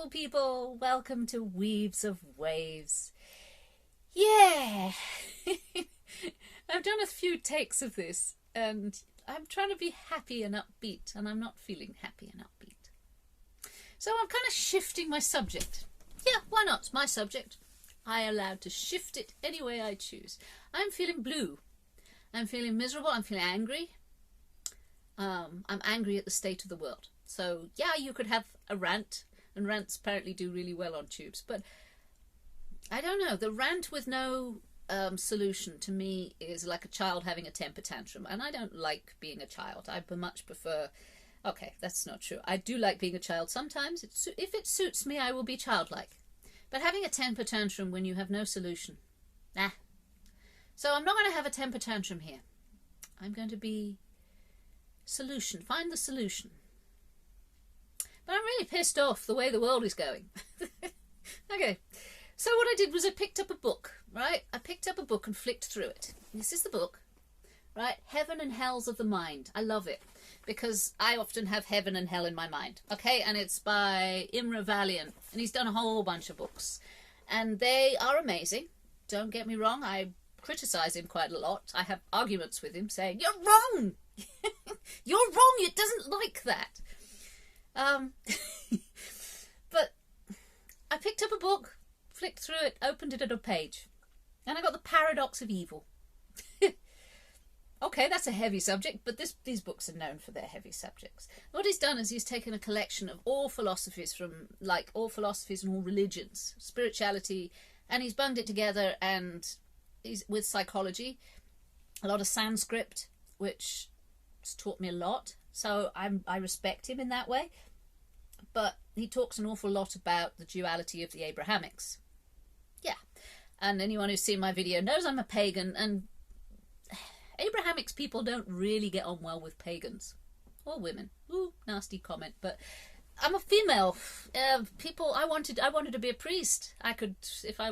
people, welcome to Weaves of Waves. Yeah, I've done a few takes of this and I'm trying to be happy and upbeat, and I'm not feeling happy and upbeat. So I'm kind of shifting my subject. Yeah, why not? It's my subject. I'm allowed to shift it any way I choose. I'm feeling blue. I'm feeling miserable. I'm feeling angry. I'm angry at the state of the world. So yeah, you could have a rant, and rants apparently do really well on tubes, but I don't know, the rant with no solution to me is like a child having a temper tantrum, and I don't like being a child. I much prefer, okay, that's not true, I do like being a child sometimes. If it suits me, I will be childlike, but having a temper tantrum when you have no solution, nah. So I'm not going to have a temper tantrum here. I'm going to be solution, find the solution. But I'm really pissed off the way the world is going. Okay, so what I did was I picked up a book, right? I picked up a book and flicked through it. This is the book, right? Heaven and Hells of the Mind. I love it because I often have heaven and hell in my mind, okay? And it's by Imre Valiant, and he's done a whole bunch of books. And they are amazing. Don't get me wrong, I criticize him quite a lot. I have arguments with him saying, you're wrong! You're wrong, it doesn't like that. But I picked up a book, flicked through it, opened it at a page, and I got the paradox of evil. Okay, that's a heavy subject, but these books are known for their heavy subjects. What he's done is he's taken a collection of all philosophies from, like, all philosophies and all religions, spirituality, and he's bunged it together, and he's with psychology, a lot of Sanskrit, which has taught me a lot. So I respect him in that way. But he talks an awful lot about the duality of the Abrahamics. Yeah. And anyone who's seen my video knows I'm a pagan, and Abrahamics people don't really get on well with pagans. Or women. Ooh, nasty comment. But I'm a female. I wanted to be a priest. I could, if I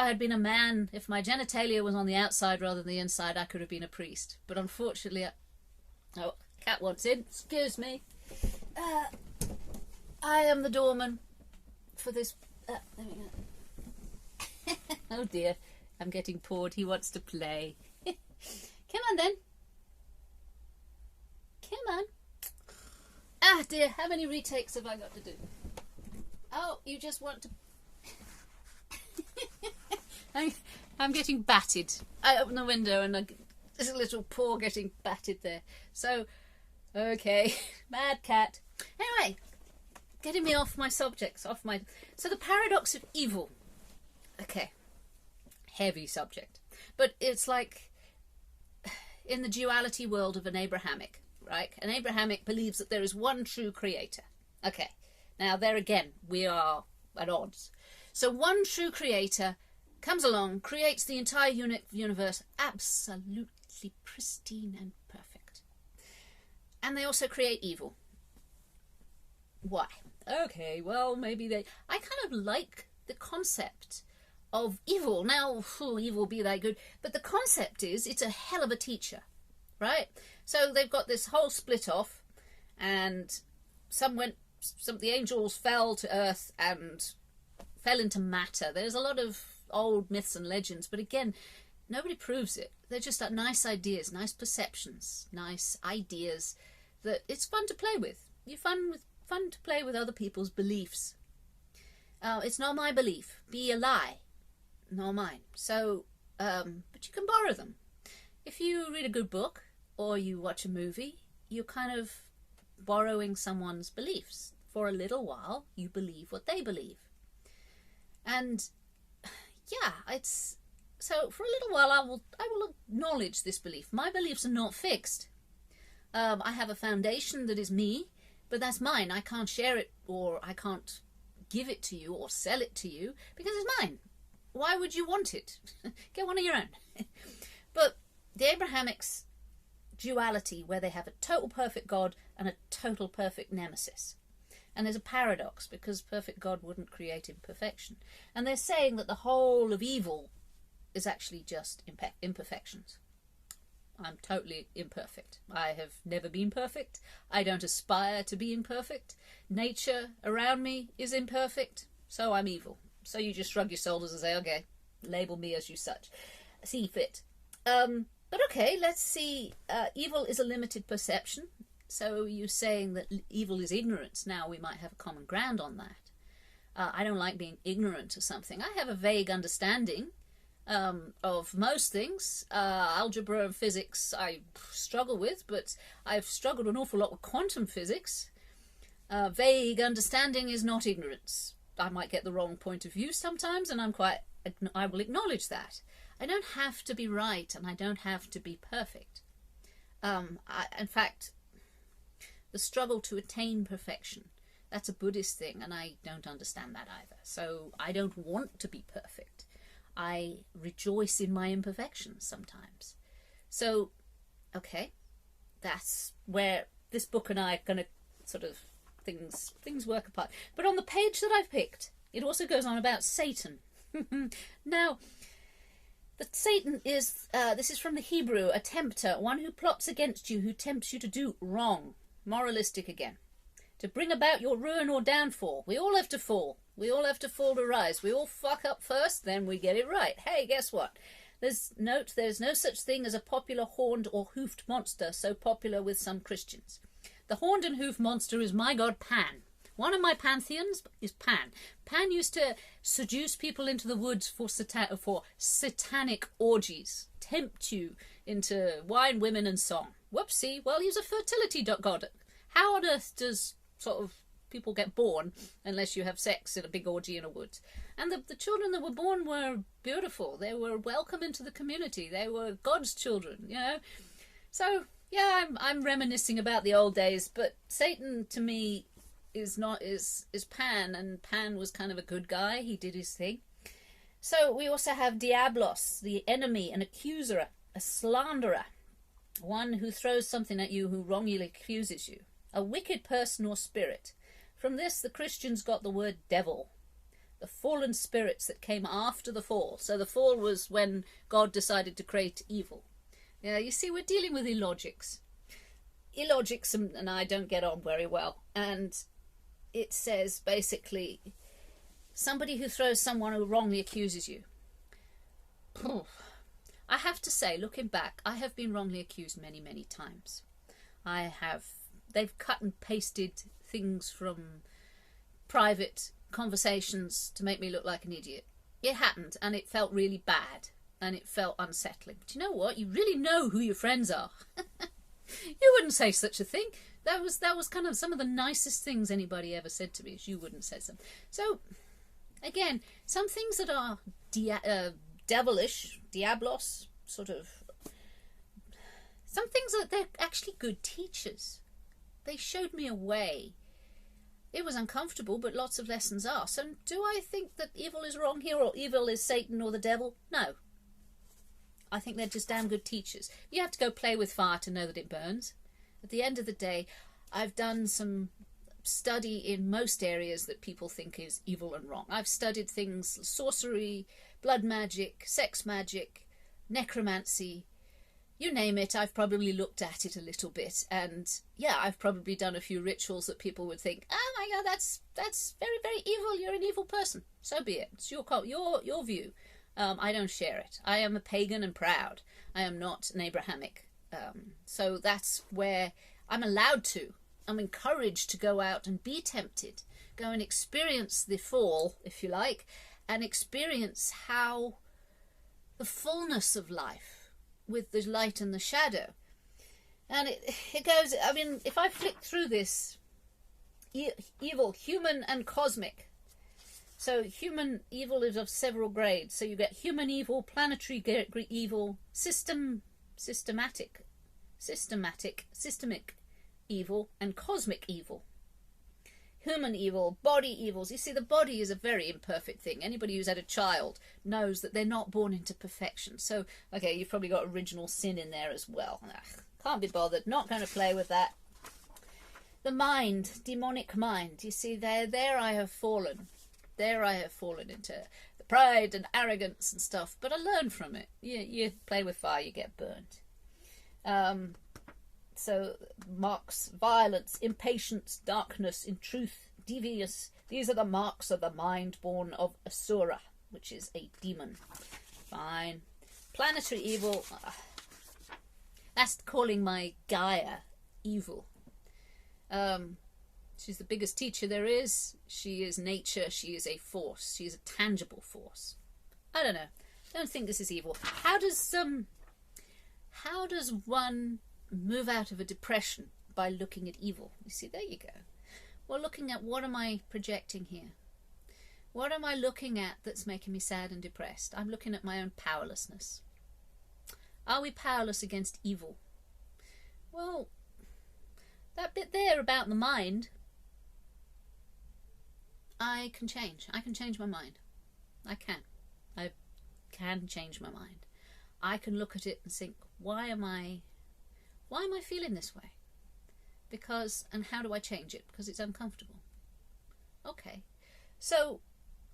had been a man, if my genitalia was on the outside rather than the inside, I could have been a priest. But unfortunately, oh, cat wants in. Excuse me. I am the doorman for this. There we go. Oh dear, I'm getting bored. He wants to play. Come on then. Come on. Ah dear, how many retakes have I got to do? Oh, you just want to... I'm getting batted. I open the window and there's a little paw getting batted there. So, okay, mad cat. Anyway, getting me off my subjects, So the paradox of evil. Okay, heavy subject. But it's like in the duality world of an Abrahamic, right? An Abrahamic believes that there is one true creator. Okay, now there again, we are at odds. So one true creator comes along, creates the entire universe absolutely pristine and perfect. And they also create evil. Why? Okay, well, maybe I kind of like the concept of evil. Now, evil be thy good. But the concept is, it's a hell of a teacher, right? So they've got this whole split off, and the angels fell to earth and fell into matter. There's a lot of old myths and legends, but again, nobody proves it. They're just nice ideas, nice perceptions, nice ideas that it's fun to play with. You're fun to play with other people's beliefs. It's not my belief. Be a lie. Not mine. So, but you can borrow them. If you read a good book or you watch a movie, you're kind of borrowing someone's beliefs. For a little while, you believe what they believe. And yeah, so for a little while I will acknowledge this belief. My beliefs are not fixed. I have a foundation that is me, but that's mine. I can't share it, or I can't give it to you or sell it to you because it's mine. Why would you want it? Get one of your own. But the Abrahamics' duality, where they have a total perfect God and a total perfect nemesis. And there's a paradox, because perfect God wouldn't create imperfection. And they're saying that the whole of evil is actually just imperfections. I'm totally imperfect. I have never been perfect. I don't aspire to being perfect. Nature around me is imperfect, so I'm evil. So you just shrug your shoulders and say, okay, label me as you such. See fit. But okay, let's see. Evil is a limited perception. So you're saying that evil is ignorance. Now we might have a common ground on that. I don't like being ignorant of something. I have a vague understanding of most things. Algebra and physics I struggle with, but I've struggled an awful lot with quantum physics. Vague understanding is not ignorance. I might get the wrong point of view sometimes, and I will acknowledge that. I don't have to be right, and I don't have to be perfect. In fact, the struggle to attain perfection, that's a Buddhist thing, and I don't understand that either. So I don't want to be perfect. I rejoice in my imperfections sometimes. So, okay, that's where this book and I are going to sort of things work apart. But on the page that I've picked, it also goes on about Satan. Now, that Satan is, this is from the Hebrew, a tempter, one who plots against you, who tempts you to do wrong. Moralistic again. To bring about your ruin or downfall. We all have to fall. We all have to fall to rise. We all fuck up first, then we get it right. Hey, guess what? There's no such thing as a popular horned or hoofed monster so popular with some Christians. The horned and hoofed monster is my god Pan. One of my pantheons is Pan. Pan used to seduce people into the woods for satanic orgies, tempt you into wine, women, and song. Whoopsie. Well, he's a fertility god. How on earth does sort of people get born unless you have sex in a big orgy in a woods? And the children that were born were beautiful. They were welcome into the community. They were God's children, you know. So yeah, I'm reminiscing about the old days. But Satan to me is Pan, and Pan was kind of a good guy. He did his thing. So we also have Diablos, the enemy, an accuser, a slanderer, one who throws something at you, who wrongly accuses you. A wicked person or spirit. From this, the Christians got the word devil. The fallen spirits that came after the fall. So the fall was when God decided to create evil. Yeah, you see, we're dealing with illogics. Illogics and I don't get on very well. And it says, basically, somebody who throws someone who wrongly accuses you. I have to say, looking back, I have been wrongly accused many, many times. They've cut and pasted things from private conversations to make me look like an idiot. It happened, and it felt really bad, and it felt unsettling. But you know what? You really know who your friends are. You wouldn't say such a thing. That was kind of some of the nicest things anybody ever said to me, is you wouldn't say them. So, again, some things that are devilish, diablos, sort of, some things that they're actually good teachers. They showed me a way. It was uncomfortable, but lots of lessons are. So do I think that evil is wrong here, or evil is Satan or the devil? No. I think they're just damn good teachers. You have to go play with fire to know that it burns. At the end of the day, I've done some study in most areas that people think is evil and wrong. I've studied things, sorcery, blood magic, sex magic, necromancy, you name it. I've probably looked at it a little bit, and yeah, I've probably done a few rituals that people would think, oh my god, that's very, very evil, you're an evil person. So be it. It's your view. I don't share it. I am a pagan and proud. I am not an Abrahamic. So that's where I'm allowed to. I'm encouraged to go out and be tempted, go and experience the fall, if you like, and experience how the fullness of life with the light and the shadow. And it goes, I mean, if I flick through this, evil, human and cosmic. So human evil is of several grades. So you get human evil, planetary evil, systemic evil, and cosmic evil. Human evil, body evils. You see, the body is a very imperfect thing. Anybody who's had a child knows that they're not born into perfection. So, okay, you've probably got original sin in there as well. Can't be bothered. Not going to play with that. The mind, demonic mind. You see, there I have fallen. There I have fallen into the pride and arrogance and stuff. But I learn from it. You play with fire, you get burnt. So marks: violence, impatience, darkness, in truth, devious. These are the marks of the mind born of Asura, which is a demon. Fine. Planetary evil. That's calling my Gaia evil. She's the biggest teacher there is. She is nature. She is a force. She is a tangible force. I don't know. I don't think this is evil. How does one move out of a depression? By looking at evil. You see, there you go. Well, looking at, what am I projecting here? What am I looking at that's making me sad and depressed? I'm looking at my own powerlessness. Are we powerless against evil? Well, that bit there about the mind, I can change. I can change my mind. I can change my mind. I can look at it and think, why am I feeling this way? Because, and how do I change it? Because it's uncomfortable. Okay. So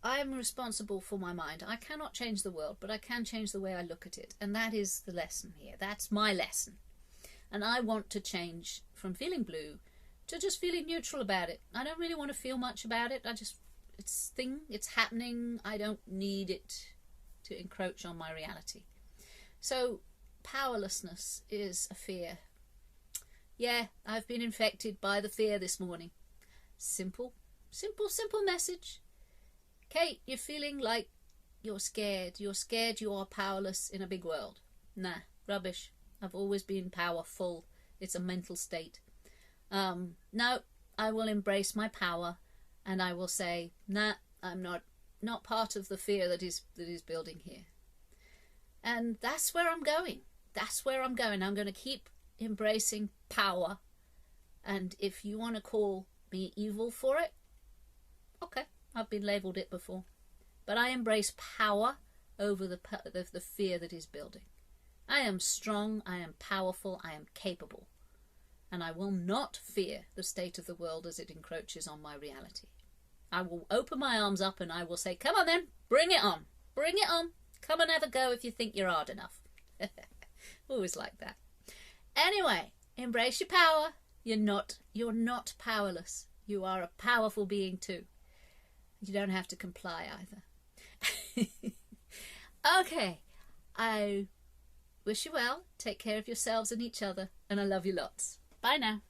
I am responsible for my mind. I cannot change the world, but I can change the way I look at it. And that is the lesson here. That's my lesson. And I want to change from feeling blue to just feeling neutral about it. I don't really want to feel much about it. It's happening. I don't need it to encroach on my reality. So powerlessness is a fear. Yeah, I've been infected by the fear this morning. Simple message. Kate, you're feeling like you're scared. You're scared you are powerless in a big world. Nah, rubbish. I've always been powerful. It's a mental state. No, I will embrace my power, and I will say, nah, I'm not part of the fear that is building here. And that's where I'm going. That's where I'm going. I'm going to keep embracing power. And if you want to call me evil for it, okay, I've been labelled it before. But I embrace power over the fear that is building. I am strong, I am powerful, I am capable. And I will not fear the state of the world as it encroaches on my reality. I will open my arms up and I will say, come on then, bring it on. Bring it on. Come and have a go if you think you're hard enough. Always like that. Anyway, embrace your power. You're not powerless. You are a powerful being too. You don't have to comply either. Okay, I wish you well. Take care of yourselves and each other, and I love you lots. Bye now.